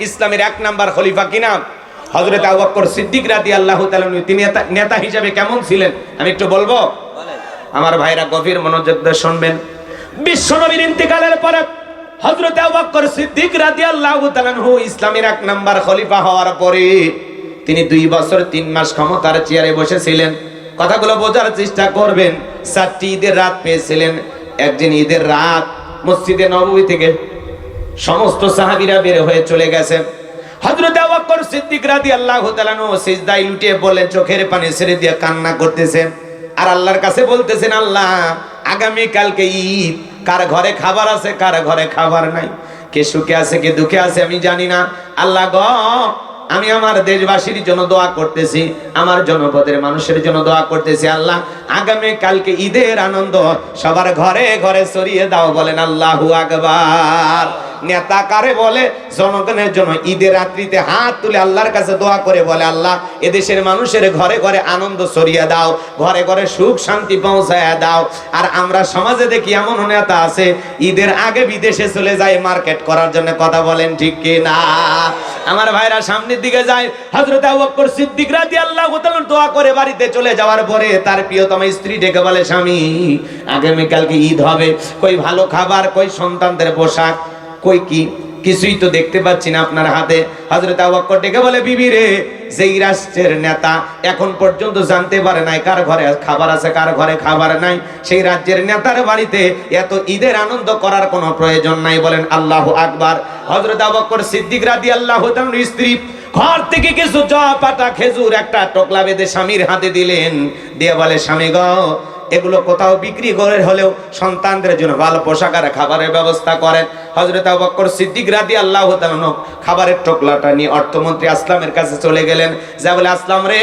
ইসলামের এক নাম্বার খলিফা কি নাম? হযরত আবু বকর সিদ্দিক রাদিয়াল্লাহু তাআলা। তিনি নেতা হিসেবে কেমন ছিলেন আমি একটু বলবো। আমার ভাইরা গভীর মনোযোগ দিয়ে শুনবেন। বিশ্বনবীর ইন্তেকালের পরে হযরত আবু বকর সিদ্দিক রাদিয়াল্লাহু তাআলা ইসলামের এক নাম্বার খলিফা হওয়ার পরে তিনি 2 বছর 3 মাস ক্ষমতার চেয়ারে বসেছিলেন। কথাগুলো বোঝার চেষ্টা করবেন। 4টি ঈদের রাত পেয়েছিলেন। একদিন ঈদের রাত মসজিদে নববী থেকে সমস্ত সাহাবীরা বের হয়ে চলে গেছে। হযরত আবু বকর সিদ্দিক রাদিয়াল্লাহু তাআলা সিজদায় লুটিয়ে বলেন, চোখের পানি ছেড়ে দিয়ে কান্না করতেছেন আর আল্লাহর কাছে বলতেছেন, আল্লাহ আগামী কালকে ঈদ, কার ঘরে খাবার আছে কার ঘরে খাবার নাই, কে সুখে আছে কে দুঃখে আছে আমি জানি না। আল্লাহ গো, আমি আমার দেশবাসীর জন্য দোয়া করতেছি, আমার জনপদের মানুষের জন্য দোয়া করতেছি। আল্লাহ আগামী কালকে ঈদের আনন্দ সবার ঘরে ঘরে ছড়িয়ে দাও। বলেন আল্লাহু আকবার। নেতা কারে বলে? জনগণের জন্য ঈদের রাত্রিতে হাত তুলে আল্লাহর কাছে দোয়া করে বলে, আল্লাহ এদেশের মানুষের ঘরে ঘরে আনন্দ ছড়িয়ে দাও, ঘরে ঘরে সুখ শান্তি পৌঁছায়া দাও। আর আমরা সমাজে দেখি এমন নেতা আছে ঈদের আগে বিদেশে চলে যায় মার্কেট করার জন্য। কথা বলেন ঠিক কি না? আমার ভাইরা সামনের দিকে যায়। হযরত আবু বকর সিদ্দিক রাদিয়াল্লাহু তাআলা দোয়া করে বাড়িতে চলে যাওয়ার পরে তার প্রিয়তম স্ত্রী ডেকে বলে, স্বামী আগামী কালকে ঈদ হবে, কই ভালো খাবার, কই সন্তানদের পোশাক, কই কি কিছুই তো দেখতে পাচ্ছি না আপনার হাতে। হযরত আবু বকর ডেকে বলে, বিবি রে, যেই রাষ্ট্রের নেতা এখন পর্যন্ত জানতে পারে নাই কার ঘরে খাবার আছে কার ঘরে খাবার নাই, সেই রাজ্যের নেতার বাড়িতে এত ঈদের আনন্দ করার কোনো প্রয়োজন নাই। বলেন আল্লাহু আকবার। হযরত আবু বকর সিদ্দিক রাদিয়াল্লাহু তাআলার স্ত্রী ঘর থেকে কিছু জব পাতা খেজুর একটা টোকলা বেঁধে স্বামীর হাতে দিলেন, দিয়ে বলে, স্বামী গো, এগুলো কোথাও বিক্রি করে হলেও সন্তানদের জন্য ভালো পোশাক আর খাবারের ব্যবস্থা করেন। হযরত আবু বকর সিদ্দিক রাদিয়াল্লাহু তাআলা খাবারের টোকলাটা নিয়ে অর্থমন্ত্রী আসলামের কাছে চলে গেলেন। যা বলে, আসলাম রে,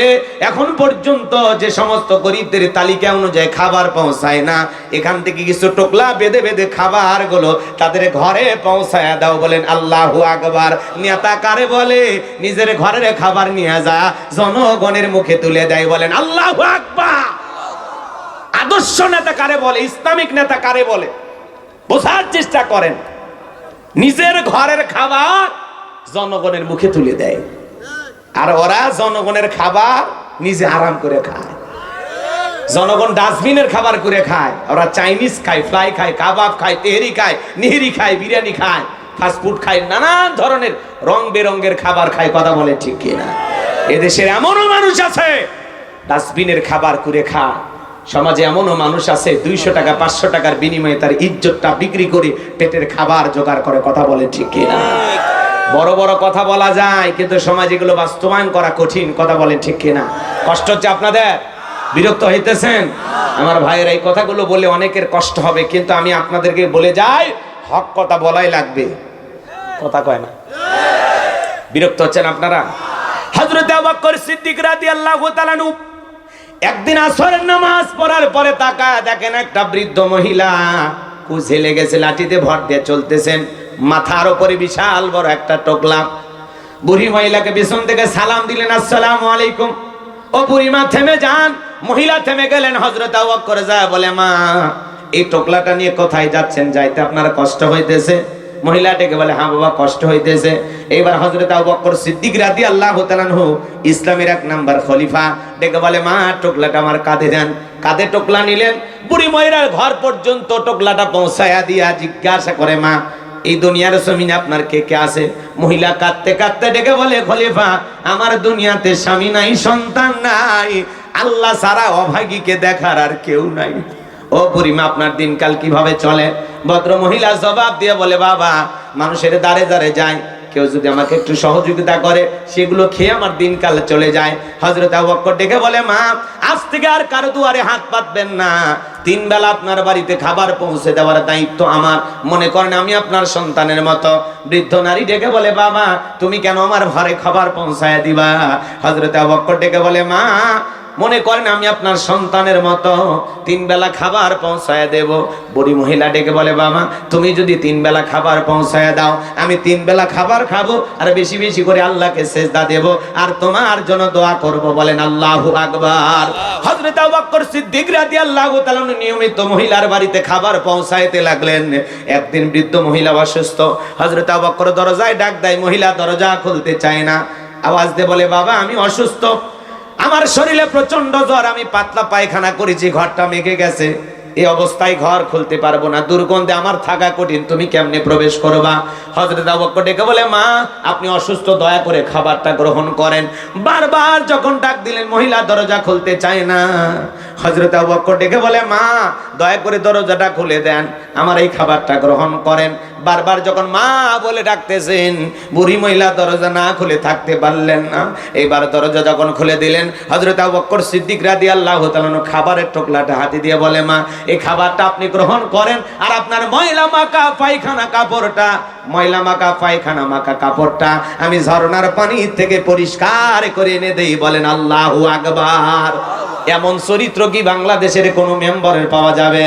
এখন পর্যন্ত যে সমস্ত গরিবদের তালিকা অনুযায়ী খাবার পৌঁছায় না, এখান থেকে কিছু টোকলা বেঁধে বেঁধে খাবারগুলো তাদের ঘরে পৌঁছায় দাও। বলেন আল্লাহু আকবার। নেতা কারে বলে? নিজের ঘরের খাবার নিয়ে যা জনগণের মুখে তুলে দেয়। বলেন আল্লাহু আকবার। আদর্শ নেতা কারে বলে? ইসলামিক নেতা কারে বলে? বোঝার চেষ্টা করেন। নিজের ঘরের খাবার জনগণের মুখে তুলে দেয়, আর ওরা জনগণের খাবার নিজে আরাম করে খায়। জনগণ ডাস্টবিনের খাবার করে খায়, ওরা চাইনিজ খায়, ফ্লাই খায়, কাবাব খায়, তেহরি খায়, নিহরি খায়, বিরিয়ানি খায়, ফাস্টফুড খায়, নানান ধরনের রং বেরঙের খাবার খায়। কথা বলে ঠিক কিনা? এদেশের এমনও মানুষ আছে ডাস্টবিনের খাবার করে খায়। সমাজে এমনও মানুষ আছে 200 টাকা 500 টাকার বিনিময়ে তার ইজ্জতটা বিক্রি করে পেটের খাবার জোগাড় করে। কথা বলে ঠিক কিনা? বড় বড় কথা বলা যায়, কিন্তু সমাজে এগুলো বাস্তবায়ন করা কঠিন। কথা বলে ঠিক কিনা? কষ্ট হচ্ছে আপনাদের? বিরক্ত হইতেছেন? আমার ভাইয়েরা, এই কথাগুলো বলে অনেকের কষ্ট হবে, কিন্তু আমি আপনাদেরকে বলে যাই, হক কথা বলাই লাগবে। কথা কয় না? বিরক্ত হচ্ছেন আপনারা? হযরত আবু বকর সিদ্দিক রাদিয়াল্লাহু তাআলা একদিন আসরের নামাজ পড়ার পরে তাকায় দেখেন একটা বৃদ্ধ মহিলা কুঝে লেগেছে, লাঠিতে ভর দিয়ে চলতেছেন, মাথার উপরে বিশাল বড় একটা টোকলা। বুড়ি মহিলাকে পিছন থেকে সালাম দিলেন, আসসালামু আলাইকুম। ও বুড়িমা থেমে যান। মহিলা থেমে গেলেন। হযরত আবু বকর যায় বলে, মা এই টোকলাটা নিয়ে কোথায় যাচ্ছেন? যাইতে আপনার কষ্ট হইতেছে? মহিলা ডেকে বলে, হ্যাঁ বাবা, কষ্ট হইতেছে। এইবার হযরত আবু বকর সিদ্দিক রাদিয়াল্লাহু তাআলা ইসলামের এক নাম্বার খলিফা ডেকে বলে, মা টোকলাটা আমার কাঁধে দেন। কাঁধে টোকলা নিলেন। বুড়ি মহিলার ঘর পর্যন্ত টোকলাটা পৌঁছায়া দিয়া জিজ্ঞাসা করে, মা এই দুনিয়ার জমিনে আপনার কে কে আছে? মহিলা কাঁদতে কাঁদতে ডেকে বলে, খলিফা আমার দুনিয়াতে স্বামী নাই, সন্তান নাই, আল্লাহ ছাড়া অভাগীকে দেখার আর কেউ নাই। ও বুড়িমা, আপনার দিনকাল কিভাবে চলে? ভদ্র মহিলা জবাব দিয়ে বলে, বাবা মানুষের দ্বারে দ্বারে যায়, কেউ যদি আমাকে একটু সহযোগিতা করে সেগুলো খেয়ে আমার দিনকাল চলে যায়। হযরত আবু বকর ডেকে বলে, মা আজ থেকে আর কারো দুয়ারে হাত পাতবেন না, 3 বেলা আপনার বাড়িতে খাবার পৌঁছে দেওয়ার দায়িত্ব আমার। মনে করেন আমি আপনার সন্তানের মতো। বৃদ্ধ নারী ডেকে বলে, বাবা তুমি কেন আমার ঘরে খাবার পৌঁছায় দিবা? হযরত আবু বকর ডেকে বলে, মা মনে করেন আমি আপনার সন্তানের মতো 3 বেলা খাবার পৌঁছায় দেব। বুড়ি মহিলা ডেকে বলে, বাবা তুমি যদি 3 বেলা খাবার পৌঁছায় দাও, আমি 3 বেলা খাবার খাবো আর বেশি বেশি করে আল্লাহকে সেজদা দেব আর তোমার জন্য দোয়া করব। বলেন আল্লাহু আকবার। হযরত আবু বকর সিদ্দিক রাদিয়াল্লাহু তাআলা নিয়মিত মহিলার বাড়িতে খাবার পৌঁছাইতে লাগলেন। একদিন বৃদ্ধ মহিলা অসুস্থ, হযরত আবু বকর দরজায় ডাক দেয়, মহিলা দরজা খুলতে চায় না, আওয়াজ দিয়ে বলে, বাবা আমি অসুস্থ, আমার শরীরে প্রচন্ড জ্বর, আমি পাতলা পায়খানা করেছি, ঘরটা মেঘে গেছে, এই অবস্থায় ঘর খুলতে পারবো না, দুর্গন্ধে আমার থাকা কঠিন, তুমি কেমনে প্রবেশ করবা? হযরত আবু বকর ডেকে বলে, মা আপনি অসুস্থ, দয়া করে খাবারটা গ্রহণ করেন। বারবার যখন ডাক দিলেন মহিলা দরজা খুলতে চায় না। হযরত আবু বকর ডেকে বলে, মা দয়া করে দরজাটা খুলে দেন, আমার এই খাবারটা গ্রহণ করেন। বারবার যখন মা বলে ডাকতেছেন, বুড়ি মহিলা দরজা না খুলে থাকতে পারলেন না। এইবার দরজা যখন খুলে দিলেন, হযরত আবু বকর সিদ্দিক রাদিয়াল্লাহু তাআলা খাবারের টোকলাটা হাতে দিয়ে বলে, মা এই খাবারটা আপনি গ্রহণ করেন আর আপনার ময়লা মাখা পায়খানা কাপড়টা, ময়লা মাখা পায়খানা মাখা কাপড়টা আমি ঝর্ণার পানি থেকে পরিষ্কার করে এনে দেই। বলেন আল্লাহু আকবার। এমন চরিত্র কি বাংলাদেশের কোন মেম্বারের পাওয়া যাবে?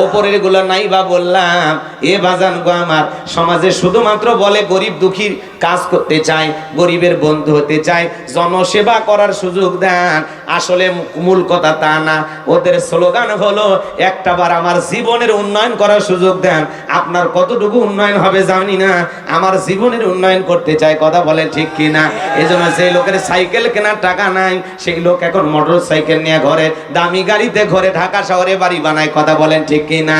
ওপরের গুলো নাই বা বললাম, এ বাজান গো আমার, সমাজে শুধুমাত্র বলে গরিব দুঃখীর কাজ করতে চায়, গরিবের বন্ধু হতে চায়, জনসেবা করার সুযোগ দেন। আসলে মূল কথা তা না, ওদের স্লোগান হলো একটাবার আমার জীবনের উন্নয়ন করার সুযোগ দেন। আপনার কতটুকু উন্নয়ন হবে জানি না, আমার জীবনের উন্নয়ন করতে চাই। কথা বলেন ঠিক কিনা? এই জন্য সেই লোকের সাইকেল কেনার টাকা নাই, সেই লোক এখন মোটর সাইকেল নিয়ে ঘরে, দামি গাড়িতে ঘরে, ঢাকা শহরে বাড়ি বানায়। কথা বলেন ঠিক কিনা?